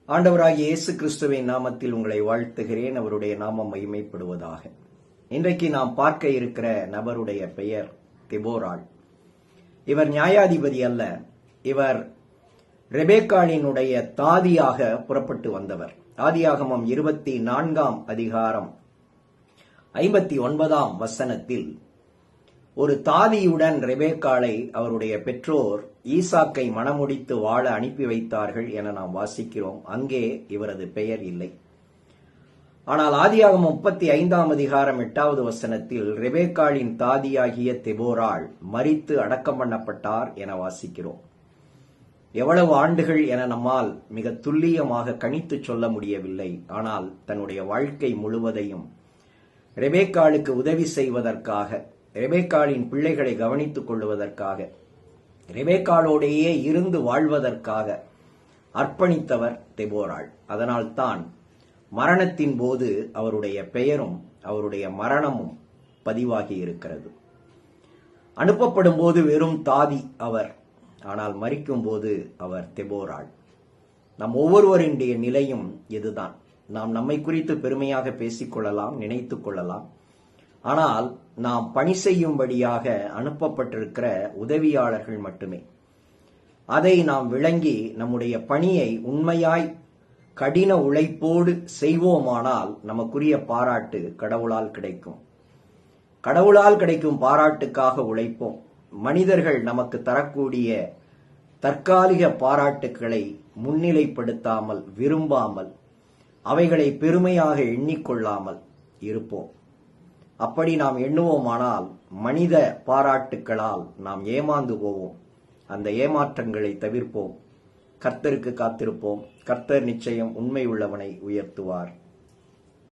ஆண்டவராகிய இயேசு கிறிஸ்துவின் நாமத்தில் உங்களை வாழ்த்துகிறேன். அவருடைய நாமம் மகிமைப்படுவதாக. இன்றைக்கு நாம் பார்க்க இருக்கிற நபருடைய பெயர் தெபோராள். இவர் நியாயாதிபதி அல்ல, இவர் ரெபேக்காளினுடைய தாதியாக புறப்பட்டு வந்தவர். ஆதியாகமம் 24 அதிகாரம் 59 வசனத்தில் ஒரு தாதியுடன் ரெபேக்காளை அவருடைய பெற்றோர் ஈசாக்கை மணமுடித்து வாழ அனுப்பி வைத்தார்கள் என நாம் வாசிக்கிறோம். அங்கே இவரது பெயர் இல்லை. ஆனால் ஆதியாகமம் 35 அதிகாரம் 8 வசனத்தில் ரெபேக்காளின் தாதியாகிய தெபோராள் மரித்து அடக்கம் பண்ணப்பட்டார் என வாசிக்கிறோம். எவ்வளவு ஆண்டுகள் என நம்மால் மிக துல்லியமாக கணித்து சொல்ல முடியவில்லை. ஆனால் தன்னுடைய வாழ்க்கை முழுவதையும் ரெபேக்காளுக்கு உதவி செய்வதற்காக, ரெபேக்காளின் பிள்ளைகளை கவனித்துக் கொள்வதற்காக, ரெபேக்காளோடையே இருந்து வாழ்வதற்காக அர்ப்பணித்தவர் தெபோராள். அதனால்தான் மரணத்தின் போது அவருடைய பெயரும் அவருடைய மரணமும் பதிவாகி இருக்கிறது. அனுப்பப்படும் போது வெறும் தாதி அவர், ஆனால் மரிக்கும் போது அவர் தெபோராள். நம் ஒவ்வொருவருடைய நிலையும் இதுதான். நாம் நம்மை குறித்து பெருமையாக பேசிக்கொள்ளலாம், நினைத்துக் கொள்ளலாம். ஆனால் நாம் பணி செய்யும்படியாக அனுப்பப்பட்டிருக்கிற உதவியாளர்கள் மட்டுமே. அதை நாம் விளங்கி நம்முடைய பணியை உண்மையாய் கடின உழைப்போடு செய்வோமானால் நமக்குரிய பாராட்டு கடவுளால் கிடைக்கும். கடவுளால் கிடைக்கும் பாராட்டுக்காக உழைப்போம். மனிதர்கள் நமக்கு தரக்கூடிய தற்காலிக பாராட்டுக்களை முன்னிலைப்படுத்தாமல், விரும்பாமல், அவைகளை பெருமையாக எண்ணிக்கொள்ளாமல் இருப்போம். அப்படி நாம் எண்ணுவோமானால் மனித பாராட்டுக்களால் நாம் ஏமாந்து போவோம். அந்த ஏமாற்றங்களை தவிர்ப்போம். கர்த்தருக்கு காத்திருப்போம். கர்த்தர் நிச்சயம் உண்மை உள்ளவனை உயர்த்துவார்.